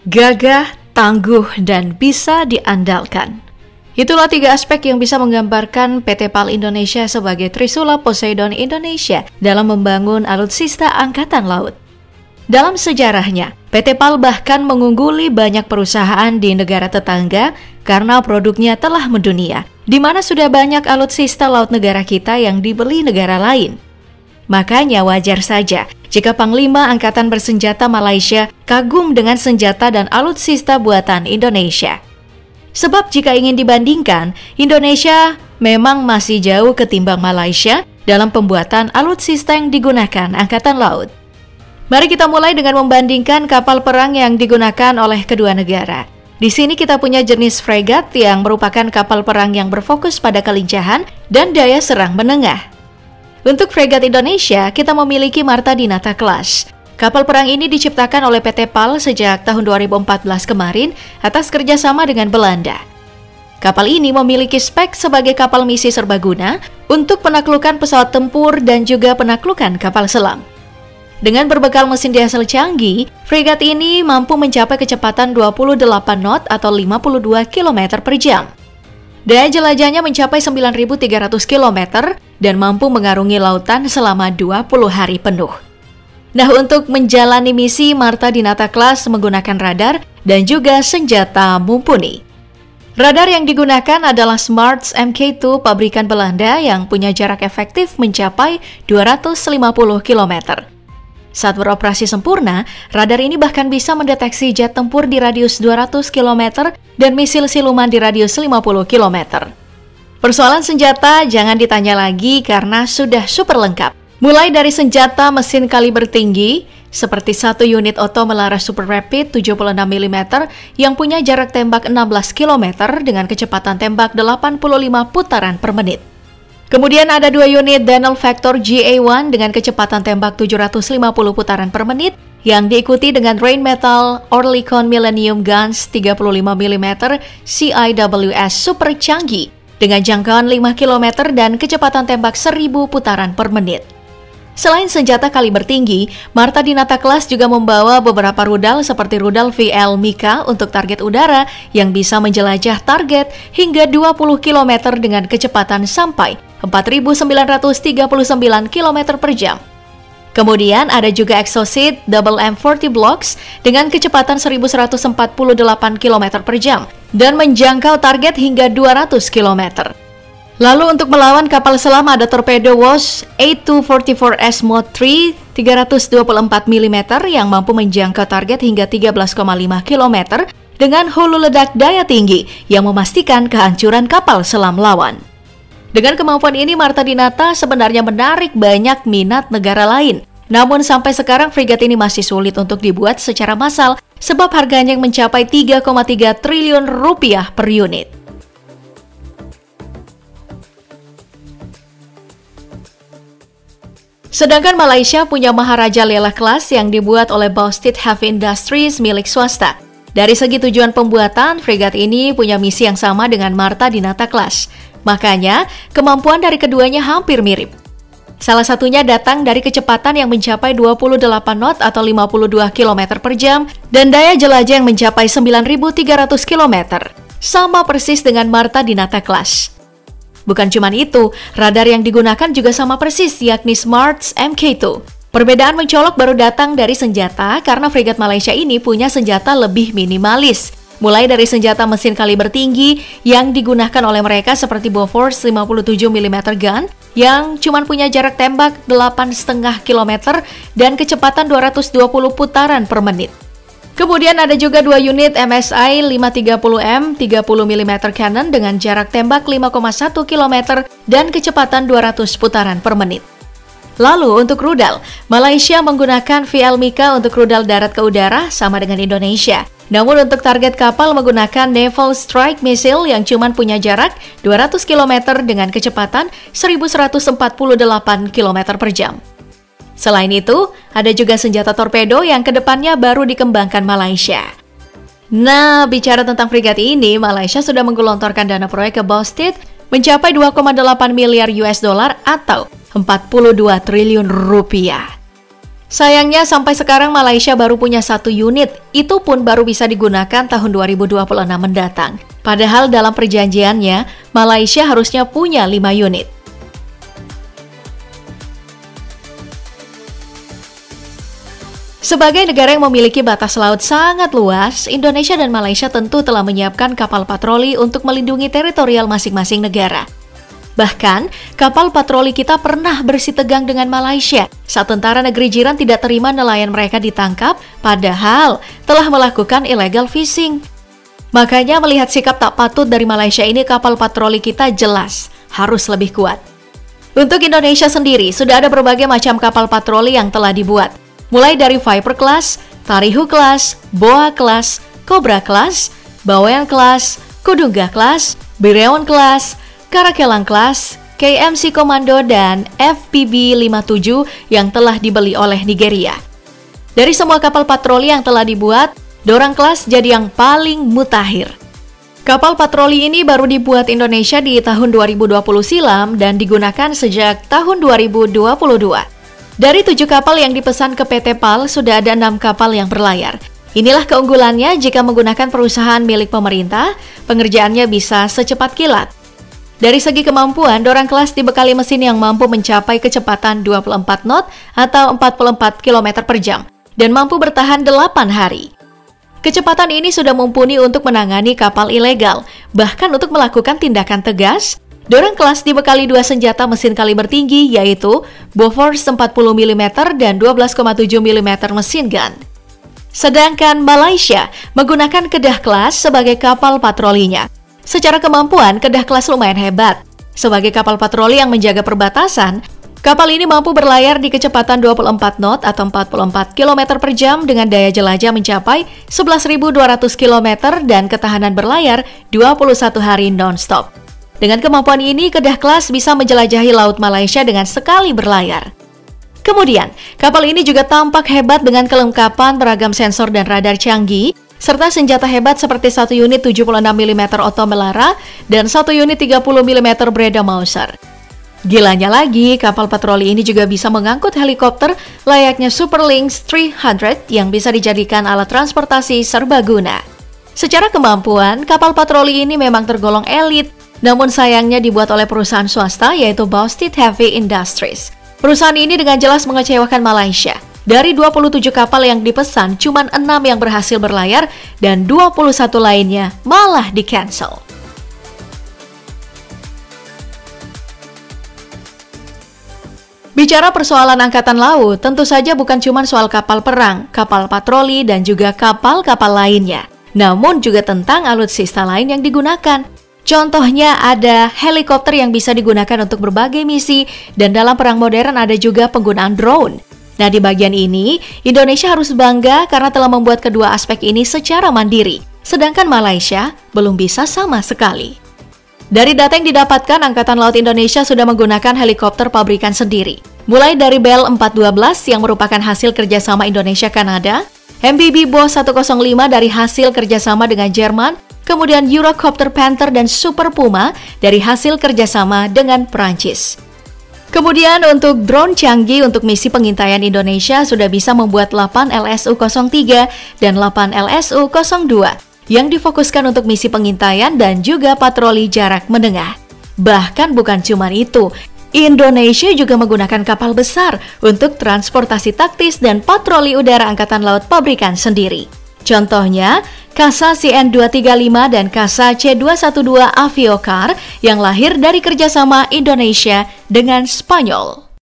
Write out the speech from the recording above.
Gagah, tangguh, dan bisa diandalkan. Itulah 3 aspek yang bisa menggambarkan PT PAL Indonesia sebagai Trisula Poseidon Indonesia dalam membangun alutsista angkatan laut. Dalam sejarahnya, PT PAL bahkan mengungguli banyak perusahaan di negara tetangga karena produknya telah mendunia, di mana sudah banyak alutsista laut negara kita yang dibeli negara lain. Makanya wajar saja jika Panglima Angkatan Bersenjata Malaysia kagum dengan senjata dan alutsista buatan Indonesia. Sebab jika ingin dibandingkan, Indonesia memang masih jauh ketimbang Malaysia dalam pembuatan alutsista yang digunakan Angkatan Laut. Mari kita mulai dengan membandingkan kapal perang yang digunakan oleh kedua negara. Di sini kita punya jenis fregat yang merupakan kapal perang yang berfokus pada kelincahan dan daya serang menengah. Untuk fregat Indonesia, kita memiliki Marta Dinata Class. Kapal perang ini diciptakan oleh PT PAL sejak tahun 2014 kemarin atas kerjasama dengan Belanda. Kapal ini memiliki spek sebagai kapal misi serbaguna untuk penaklukan pesawat tempur dan juga penaklukan kapal selam. Dengan berbekal mesin diesel canggih, fregat ini mampu mencapai kecepatan 28 knot atau 52 km per jam. Daya jelajahnya mencapai 9.300 km dan mampu mengarungi lautan selama 20 hari penuh. Nah, untuk menjalani misi, Marta Dinata Class menggunakan radar dan juga senjata mumpuni. Radar yang digunakan adalah Smarts Mk2 pabrikan Belanda yang punya jarak efektif mencapai 250 km. Saat beroperasi sempurna, radar ini bahkan bisa mendeteksi jet tempur di radius 200 km dan misil siluman di radius 50 km. Persoalan senjata jangan ditanya lagi karena sudah super lengkap. Mulai dari senjata mesin kaliber tinggi, seperti 1 unit oto Melara Super Rapid 76 mm yang punya jarak tembak 16 km dengan kecepatan tembak 85 putaran per menit. Kemudian ada 2 unit Denel Vector GA1 dengan kecepatan tembak 750 putaran per menit yang diikuti dengan Rheinmetall Oerlikon Millennium Guns 35 mm CIWS super canggih dengan jangkauan 5 km dan kecepatan tembak 1000 putaran per menit. Selain senjata kaliber tinggi, Marta Dinata Class juga membawa beberapa rudal seperti rudal VL Mika untuk target udara yang bisa menjelajah target hingga 20 km dengan kecepatan sampai 4.939 km per jam. Kemudian ada juga Exocet Double M40 Blocks dengan kecepatan 1.148 km per jam dan menjangkau target hingga 200 km. Lalu untuk melawan kapal selam ada torpedo WASS A244S Mod 3 324 mm yang mampu menjangkau target hingga 13,5 km dengan hulu ledak daya tinggi yang memastikan kehancuran kapal selam lawan. Dengan kemampuan ini, Marta Dinata sebenarnya menarik banyak minat negara lain. Namun sampai sekarang fregat ini masih sulit untuk dibuat secara massal sebab harganya mencapai 3,3 triliun rupiah per unit. Sedangkan Malaysia punya Maharaja Lela Class yang dibuat oleh Bauxite Heavy Industries milik swasta. Dari segi tujuan pembuatan, fregat ini punya misi yang sama dengan Marta Dinata Class. Makanya, kemampuan dari keduanya hampir mirip. Salah satunya datang dari kecepatan yang mencapai 28 knot atau 52 km per jam dan daya jelajah yang mencapai 9.300 km. Sama persis dengan Marta Dinata Class. Bukan cuma itu, radar yang digunakan juga sama persis, yakni Smarts Mk2. Perbedaan mencolok baru datang dari senjata karena fregat Malaysia ini punya senjata lebih minimalis. Mulai dari senjata mesin kaliber tinggi yang digunakan oleh mereka seperti Bofors 57 mm gun yang cuma punya jarak tembak 8,5 km dan kecepatan 220 putaran per menit. Kemudian ada juga 2 unit MSI 530M 30 mm cannon dengan jarak tembak 5,1 km dan kecepatan 200 putaran per menit. Lalu untuk rudal, Malaysia menggunakan VL Mika untuk rudal darat ke udara sama dengan Indonesia. Namun untuk target kapal menggunakan Naval Strike Missile yang cuma punya jarak 200 km dengan kecepatan 1148 km per jam. Selain itu, ada juga senjata torpedo yang kedepannya baru dikembangkan Malaysia. Nah, bicara tentang fregat ini, Malaysia sudah menggelontorkan dana proyek ke Bauxite mencapai 2,8 miliar US dollar atau 42 triliun rupiah. Sayangnya sampai sekarang Malaysia baru punya 1 unit, itu pun baru bisa digunakan tahun 2026 mendatang. Padahal dalam perjanjiannya, Malaysia harusnya punya 5 unit. Sebagai negara yang memiliki batas laut sangat luas, Indonesia dan Malaysia tentu telah menyiapkan kapal patroli untuk melindungi teritorial masing-masing negara. Bahkan, kapal patroli kita pernah bersitegang dengan Malaysia saat tentara negeri jiran tidak terima nelayan mereka ditangkap, padahal telah melakukan illegal fishing. Makanya melihat sikap tak patut dari Malaysia ini, kapal patroli kita jelas harus lebih kuat. Untuk Indonesia sendiri, sudah ada berbagai macam kapal patroli yang telah dibuat. Mulai dari Viper Class, Tarihu Class, Boa Class, Cobra Class, Bawean Class, Kudungga Class, Biraeon Class, Karakelang Class, KMC Komando, dan FPB 57 yang telah dibeli oleh Nigeria. Dari semua kapal patroli yang telah dibuat, Dorang Class jadi yang paling mutakhir. Kapal patroli ini baru dibuat Indonesia di tahun 2020 silam dan digunakan sejak tahun 2022. Dari 7 kapal yang dipesan ke PT PAL, sudah ada 6 kapal yang berlayar. Inilah keunggulannya jika menggunakan perusahaan milik pemerintah, pengerjaannya bisa secepat kilat. Dari segi kemampuan, Dorang Class dibekali mesin yang mampu mencapai kecepatan 24 knot atau 44 km per jam dan mampu bertahan 8 hari. Kecepatan ini sudah mumpuni untuk menangani kapal ilegal, bahkan untuk melakukan tindakan tegas. Dorang Class dibekali 2 senjata mesin kaliber tinggi, yaitu Bofors 40 mm dan 12,7 mm mesin gun. Sedangkan Malaysia menggunakan Kedah Class sebagai kapal patrolinya. Secara kemampuan, Kedah Class lumayan hebat. Sebagai kapal patroli yang menjaga perbatasan, kapal ini mampu berlayar di kecepatan 24 knot atau 44 km per jam dengan daya jelajah mencapai 11.200 km dan ketahanan berlayar 21 hari non-stop. Dengan kemampuan ini, Kedah Class bisa menjelajahi Laut Malaysia dengan sekali berlayar. Kemudian, kapal ini juga tampak hebat dengan kelengkapan beragam sensor dan radar canggih, serta senjata hebat seperti 1 unit 76 mm Otto Melara dan 1 unit 30 mm Breda Mauser. Gilanya lagi, kapal patroli ini juga bisa mengangkut helikopter layaknya Super Lynx 300 yang bisa dijadikan alat transportasi serbaguna. Secara kemampuan, kapal patroli ini memang tergolong elit, namun sayangnya dibuat oleh perusahaan swasta yaitu Bauxite Heavy Industries. Perusahaan ini dengan jelas mengecewakan Malaysia. Dari 27 kapal yang dipesan, cuma 6 yang berhasil berlayar dan 21 lainnya malah di-cancel. Bicara persoalan angkatan laut, tentu saja bukan cuma soal kapal perang, kapal patroli, dan juga kapal-kapal lainnya. Namun juga tentang alutsista lain yang digunakan. Contohnya ada helikopter yang bisa digunakan untuk berbagai misi, dan dalam perang modern ada juga penggunaan drone. Nah, di bagian ini, Indonesia harus bangga karena telah membuat kedua aspek ini secara mandiri, sedangkan Malaysia belum bisa sama sekali. Dari data yang didapatkan, Angkatan Laut Indonesia sudah menggunakan helikopter pabrikan sendiri. Mulai dari Bell 412 yang merupakan hasil kerjasama Indonesia-Kanada, MPB Boa 105 dari hasil kerjasama dengan Jerman, kemudian Eurocopter Panther dan Super Puma dari hasil kerjasama dengan Perancis. Kemudian untuk drone canggih untuk misi pengintaian Indonesia sudah bisa membuat 8 LSU-03 dan 8 LSU-02 yang difokuskan untuk misi pengintaian dan juga patroli jarak menengah. Bahkan bukan cuma itu, Indonesia juga menggunakan kapal besar untuk transportasi taktis dan patroli udara Angkatan Laut pabrikan sendiri. Contohnya, Kasa CN-235 dan Kasa C-212 Aviocar yang lahir dari kerjasama Indonesia dengan Spanyol.